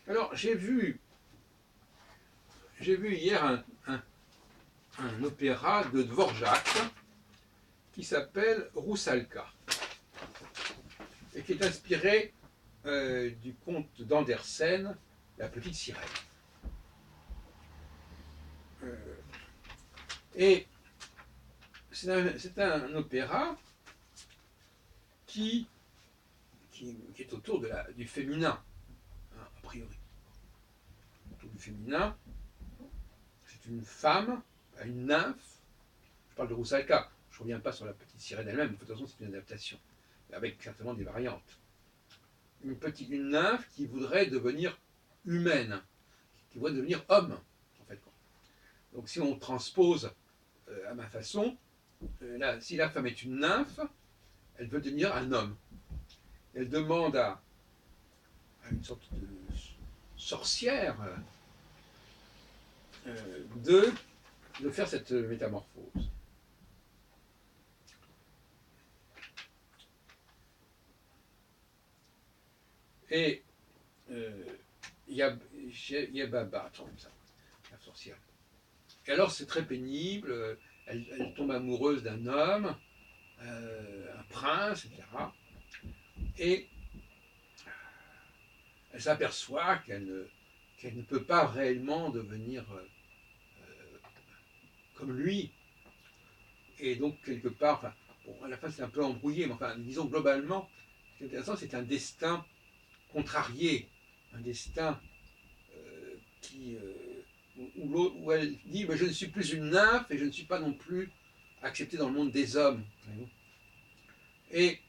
Alors, j'ai vu hier un opéra de Dvorak qui s'appelle Roussalka et qui est inspiré du conte d'Andersen, La Petite Sirène. Et c'est un opéra qui est autour du féminin, hein, a priori. Autour du féminin, c'est une femme, une nymphe. Je parle de Roussalka, je ne reviens pas sur La Petite Sirène elle-même, de toute façon c'est une adaptation, avec certainement des variantes. Une nymphe qui voudrait devenir humaine, qui voudrait devenir homme, en fait. Donc si on transpose à ma façon, si la femme est une nymphe, elle veut devenir un homme. Elle demande à une sorte de sorcière de faire cette métamorphose. Et il y a Baba, comme ça, la sorcière. Et alors c'est très pénible, elle tombe amoureuse d'un homme, un prince, etc. Et elle s'aperçoit qu'elle ne peut pas réellement devenir comme lui. Et donc, quelque part, enfin, bon, à la fin c'est un peu embrouillé, mais enfin, disons globalement, ce qui est intéressant, c'est un destin contrarié, un destin où elle dit je ne suis plus une nymphe et je ne suis pas non plus acceptée dans le monde des hommes. Et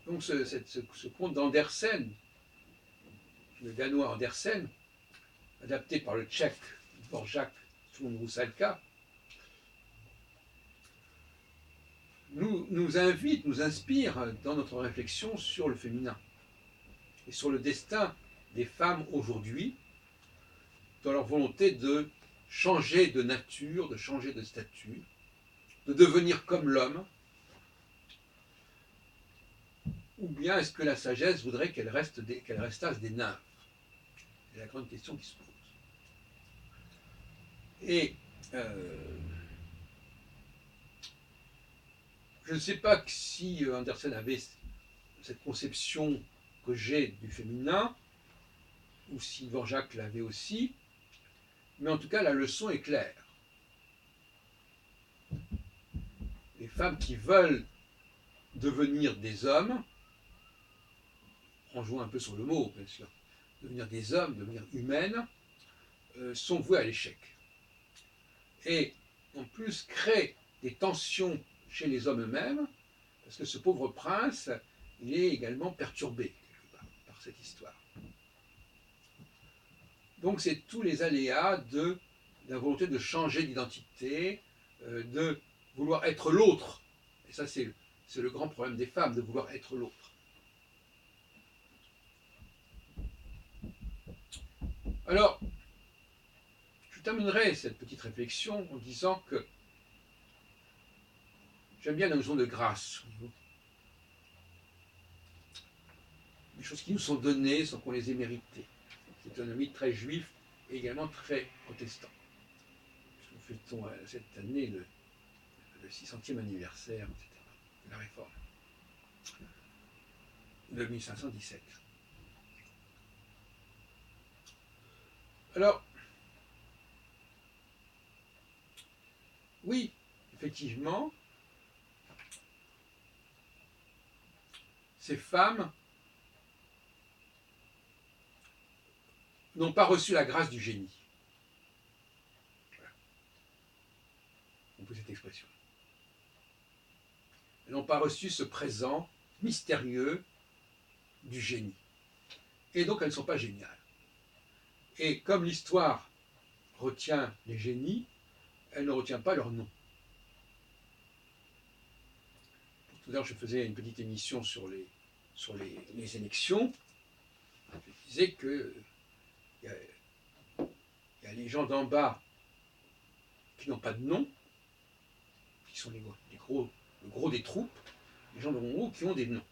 donc ce conte d'Andersen, le danois Andersen, adapté par le tchèque Dvorak sous Roussalka, nous invite, nous inspire dans notre réflexion sur le féminin et sur le destin des femmes aujourd'hui, dans leur volonté de changer de nature, de changer de statut, de devenir comme l'homme, ou bien est-ce que la sagesse voudrait qu'elles restassent des nymphes? C'est la grande question qui se pose. Et je ne sais pas si Andersen avait cette conception que j'ai du féminin, ou si Dvorak l'avait aussi, mais en tout cas la leçon est claire. Les femmes qui veulent devenir des hommes, en jouant un peu sur le mot bien sûr, devenir des hommes, devenir humaines, sont vouées à l'échec. Et en plus créent des tensions chez les hommes eux-mêmes, parce que ce pauvre prince, il est également perturbé quelque part par cette histoire. Donc c'est tous les aléas de la volonté de changer d'identité, de vouloir être l'autre. Et ça c'est le grand problème des femmes, de vouloir être l'autre. Alors, je terminerai cette petite réflexion en disant que j'aime bien la notion de grâce. Des choses qui nous sont données sans qu'on les ait méritées. C'est un ami très juif et également très protestant. Nous fêtons cette année le 600e anniversaire, etc., de la Réforme de 1517. Alors, oui, effectivement, ces femmes n'ont pas reçu la grâce du génie. Voilà. On peut cette expression. Elles n'ont pas reçu ce présent mystérieux du génie. Et donc elles ne sont pas géniales. Et comme l'histoire retient les génies, elle ne retient pas leur nom. Tout à l'heure, je faisais une petite émission sur les élections. Je disais que il y a les gens d'en bas qui n'ont pas de nom, qui sont le gros des troupes, les gens d'en haut qui ont des noms.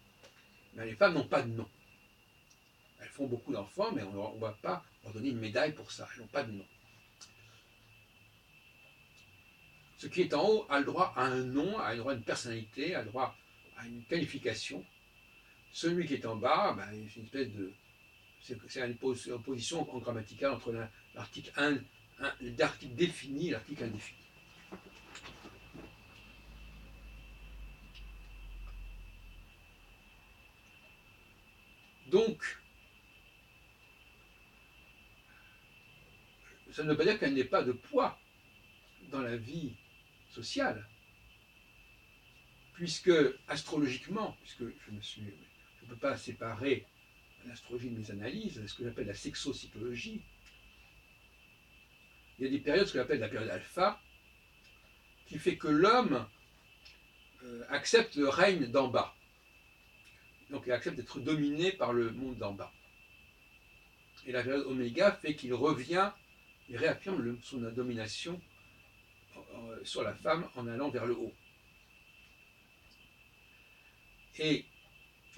Mais les femmes n'ont pas de nom. Elles font beaucoup d'enfants, mais on ne va pas leur donner une médaille pour ça. Elles n'ont pas de nom. Ce qui est en haut a le droit à un nom, a le droit à une personnalité, a le droit à une qualification. Celui qui est en bas, ben, c'est une espèce de... C'est une opposition en grammaticale entre l'article défini et l'article indéfini. Donc, ça ne veut pas dire qu'elle n'ait pas de poids dans la vie sociale, puisque astrologiquement, puisque je ne peux pas séparer l'astrologie de mes analyses, ce que j'appelle la sexocytologie, il y a des périodes, ce qu'on appelle la période alpha, qui fait que l'homme accepte le règne d'en bas. Donc il accepte d'être dominé par le monde d'en bas. Et la période oméga fait qu'il revient, il réaffirme son domination sur la femme en allant vers le haut. Et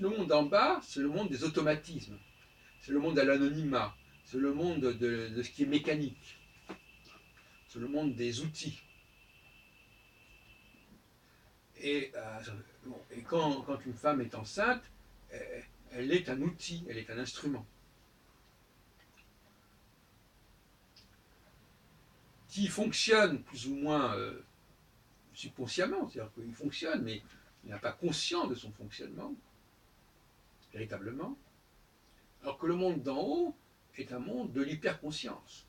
le monde d'en bas, c'est le monde des automatismes, c'est le monde de l'anonymat, c'est le monde de ce qui est mécanique, c'est le monde des outils. Et quand une femme est enceinte, elle est un outil, elle est un instrument. Qui fonctionne plus ou moins subconsciemment, c'est-à-dire qu'il fonctionne, mais il n'a pas conscience de son fonctionnement, véritablement, alors que le monde d'en haut est un monde de l'hyperconscience.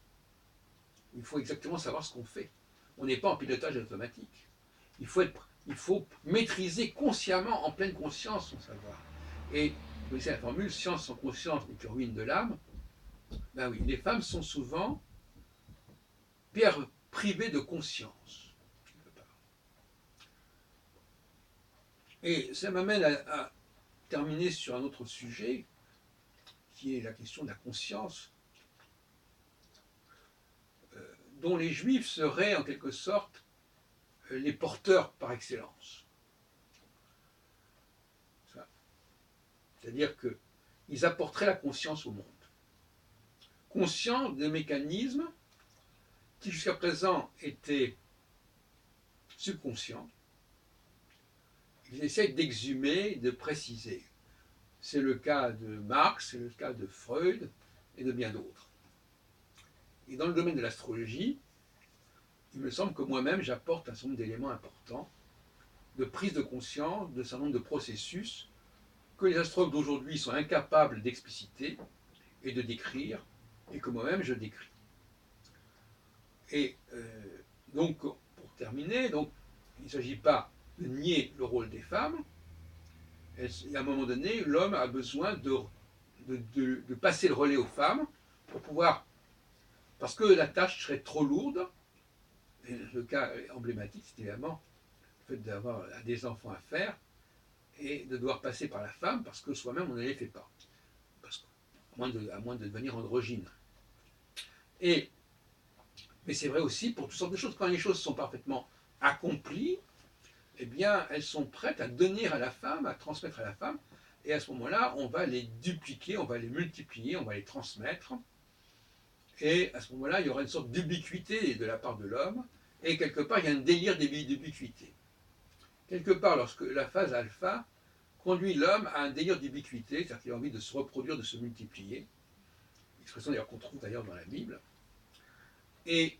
Il faut exactement savoir ce qu'on fait. On n'est pas en pilotage automatique. Il faut maîtriser consciemment, en pleine conscience, son savoir. Et vous connaissez la formule, science sans conscience n'est que ruine de l'âme. Ben oui, les femmes sont souvent privées de conscience. Et ça m'amène à terminer sur un autre sujet, qui est la question de la conscience, dont les Juifs seraient en quelque sorte les porteurs par excellence. C'est-à-dire qu'ils apporteraient la conscience au monde. Conscients des mécanismes qui jusqu'à présent étaient subconscients, ils essayent d'exhumer, de préciser. C'est le cas de Marx, c'est le cas de Freud et de bien d'autres. Et dans le domaine de l'astrologie, il me semble que moi-même j'apporte un certain nombre d'éléments importants, de prise de conscience, de certain nombre de processus que les astrologues d'aujourd'hui sont incapables d'expliciter et de décrire, et que moi-même je décris. Et donc, pour terminer, il ne s'agit pas de nier le rôle des femmes. À un moment donné, l'homme a besoin de passer le relais aux femmes pour pouvoir, parce que la tâche serait trop lourde. Et le cas emblématique, c'est évidemment le fait d'avoir des enfants à faire et de devoir passer par la femme parce que soi-même on ne les fait pas, à moins de devenir androgyne. Mais c'est vrai aussi pour toutes sortes de choses. Quand les choses sont parfaitement accomplies, eh bien, elles sont prêtes à donner à la femme, à transmettre à la femme, et à ce moment-là, on va les dupliquer, on va les multiplier, on va les transmettre, et à ce moment-là, il y aura une sorte d'ubiquité de la part de l'homme, et quelque part, il y a un délire d'ubiquité. Quelque part, lorsque la phase alpha conduit l'homme à un délire d'ubiquité, c'est-à-dire qu'il a envie de se reproduire, de se multiplier, expression d'ailleurs qu'on trouve d'ailleurs dans la Bible, et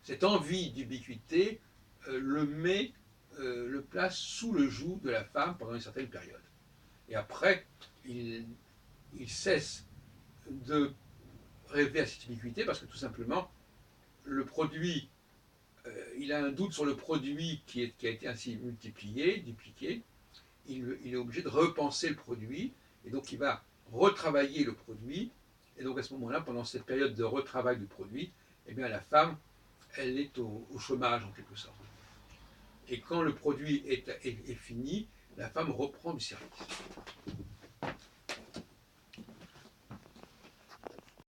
cette envie d'ubiquité le place sous le joug de la femme pendant une certaine période. Et après, il cesse de rêver à cette ubiquité parce que tout simplement, le produit, il a un doute sur le produit qui a été ainsi multiplié, dupliqué. Il est obligé de repenser le produit et donc il va retravailler le produit. Et donc à ce moment-là, pendant cette période de retravail du produit, eh bien la femme, elle est au chômage en quelque sorte. Et quand le produit est fini, la femme reprend du service.